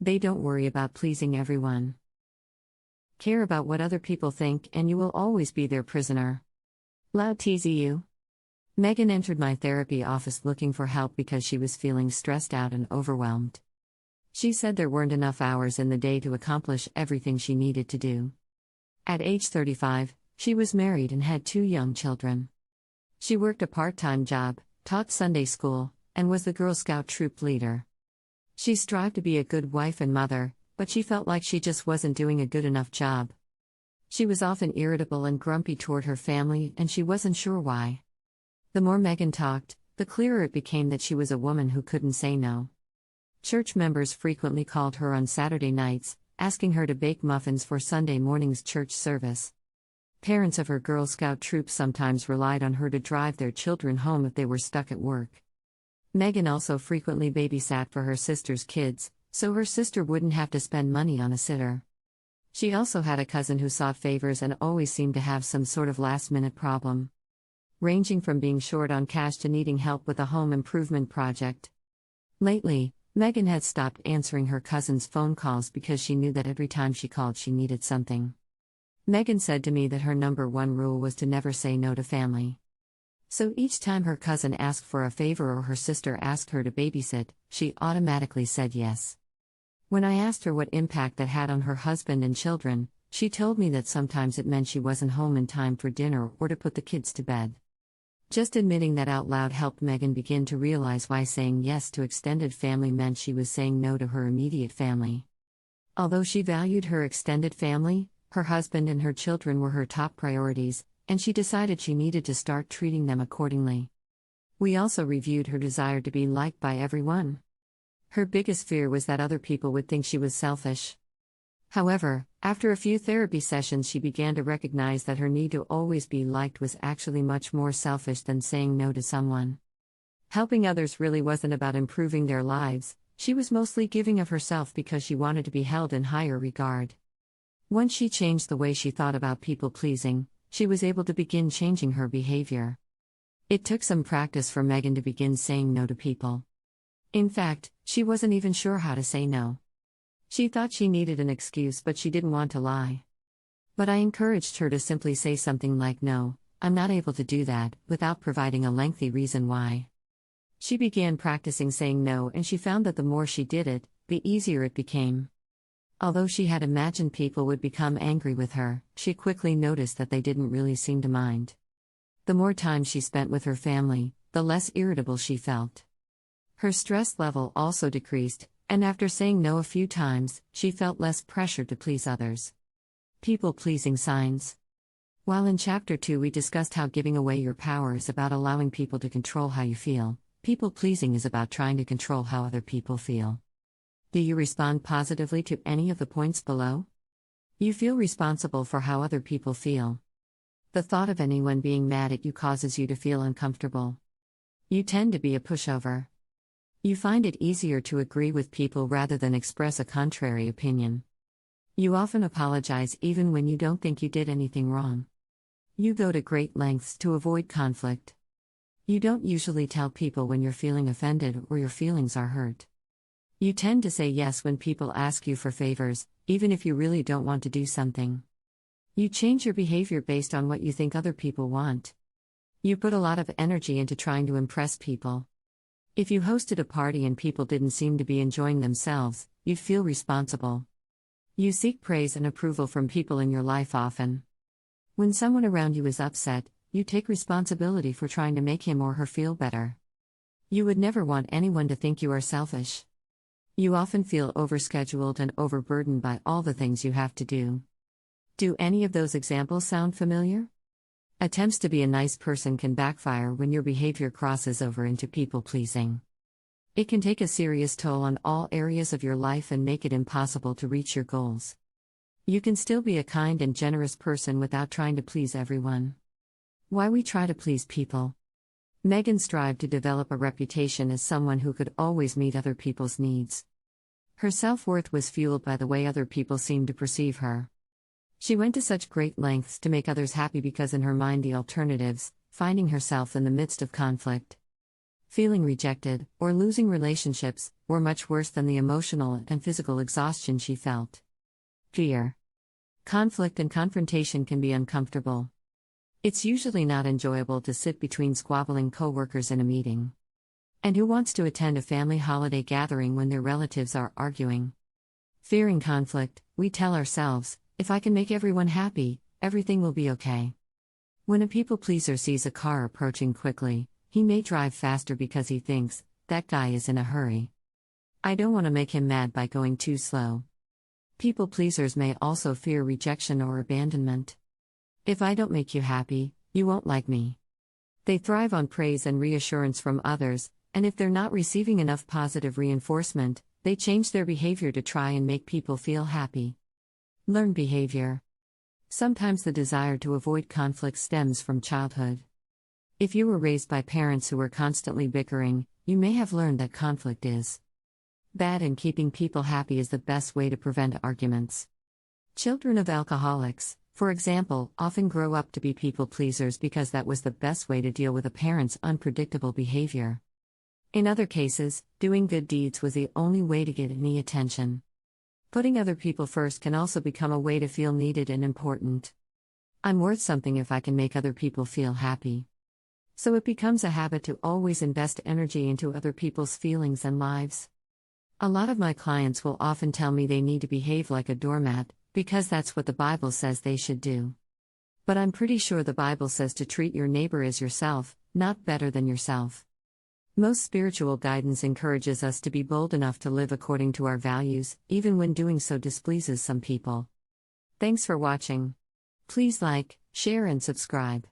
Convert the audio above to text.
They don't worry about pleasing everyone. Care about what other people think, and you will always be their prisoner. Lao TZU. Megan entered my therapy office looking for help because she was feeling stressed out and overwhelmed. She said there weren't enough hours in the day to accomplish everything she needed to do. At age 35, she was married and had 2 young children. She worked a part-time job, taught Sunday school, and was the Girl Scout troop leader. She strived to be a good wife and mother, but she felt like she just wasn't doing a good enough job. She was often irritable and grumpy toward her family, and she wasn't sure why. The more Megan talked, the clearer it became that she was a woman who couldn't say no. Church members frequently called her on Saturday nights, asking her to bake muffins for Sunday morning's church service. Parents of her Girl Scout troop sometimes relied on her to drive their children home if they were stuck at work. Megan also frequently babysat for her sister's kids, so her sister wouldn't have to spend money on a sitter. She also had a cousin who sought favors and always seemed to have some sort of last-minute problem, ranging from being short on cash to needing help with a home improvement project. Lately, Megan had stopped answering her cousin's phone calls because she knew that every time she called she needed something. Megan said to me that her number one rule was to never say no to family. So each time her cousin asked for a favor or her sister asked her to babysit, she automatically said yes. When I asked her what impact that had on her husband and children, she told me that sometimes it meant she wasn't home in time for dinner or to put the kids to bed. Just admitting that out loud helped Megan begin to realize why saying yes to extended family meant she was saying no to her immediate family. Although she valued her extended family, her husband and her children were her top priorities, and she decided she needed to start treating them accordingly. We also reviewed her desire to be liked by everyone. Her biggest fear was that other people would think she was selfish. However, after a few therapy sessions, she began to recognize that her need to always be liked was actually much more selfish than saying no to someone. Helping others really wasn't about improving their lives, she was mostly giving of herself because she wanted to be held in higher regard. Once she changed the way she thought about people pleasing, she was able to begin changing her behavior. It took some practice for Megan to begin saying no to people. In fact, she wasn't even sure how to say no. She thought she needed an excuse, but she didn't want to lie. But I encouraged her to simply say something like, "No, I'm not able to do that," without providing a lengthy reason why. She began practicing saying no, and she found that the more she did it, the easier it became. Although she had imagined people would become angry with her, she quickly noticed that they didn't really seem to mind. The more time she spent with her family, the less irritable she felt. Her stress level also decreased, and after saying no a few times, she felt less pressure to please others. People-pleasing signs. While in Chapter 2 we discussed how giving away your power is about allowing people to control how you feel, people-pleasing is about trying to control how other people feel. Do you respond positively to any of the points below? You feel responsible for how other people feel. The thought of anyone being mad at you causes you to feel uncomfortable. You tend to be a pushover. You find it easier to agree with people rather than express a contrary opinion. You often apologize even when you don't think you did anything wrong. You go to great lengths to avoid conflict. You don't usually tell people when you're feeling offended or your feelings are hurt. You tend to say yes when people ask you for favors, even if you really don't want to do something. You change your behavior based on what you think other people want. You put a lot of energy into trying to impress people. If you hosted a party and people didn't seem to be enjoying themselves, you'd feel responsible. You seek praise and approval from people in your life often. When someone around you is upset, you take responsibility for trying to make him or her feel better. You would never want anyone to think you are selfish. You often feel overscheduled and overburdened by all the things you have to do. Do any of those examples sound familiar? Attempts to be a nice person can backfire when your behavior crosses over into people-pleasing. It can take a serious toll on all areas of your life and make it impossible to reach your goals. You can still be a kind and generous person without trying to please everyone. Why we try to please people. Megan strived to develop a reputation as someone who could always meet other people's needs. Her self-worth was fueled by the way other people seemed to perceive her. She went to such great lengths to make others happy because in her mind the alternatives, finding herself in the midst of conflict. Feeling rejected, or losing relationships, were much worse than the emotional and physical exhaustion she felt. Fear. Conflict and confrontation can be uncomfortable. It's usually not enjoyable to sit between squabbling coworkers in a meeting. And who wants to attend a family holiday gathering when their relatives are arguing? Fearing conflict, we tell ourselves, if I can make everyone happy, everything will be okay. When a people pleaser sees a car approaching quickly, he may drive faster because he thinks, that guy is in a hurry. I don't want to make him mad by going too slow. People pleasers may also fear rejection or abandonment. If I don't make you happy, you won't like me. They thrive on praise and reassurance from others, and if they're not receiving enough positive reinforcement, they change their behavior to try and make people feel happy. Learned behavior. Sometimes the desire to avoid conflict stems from childhood. If you were raised by parents who were constantly bickering, you may have learned that conflict is bad and keeping people happy is the best way to prevent arguments. Children of alcoholics, for example, often grow up to be people pleasers because that was the best way to deal with a parent's unpredictable behavior. In other cases, doing good deeds was the only way to get any attention. Putting other people first can also become a way to feel needed and important. I'm worth something if I can make other people feel happy. So it becomes a habit to always invest energy into other people's feelings and lives. A lot of my clients will often tell me they need to behave like a doormat, because that's what the Bible says they should do. But I'm pretty sure the Bible says to treat your neighbor as yourself, not better than yourself. Most spiritual guidance encourages us to be bold enough to live according to our values, even when doing so displeases some people. Thanks for watching. Please like, share and subscribe.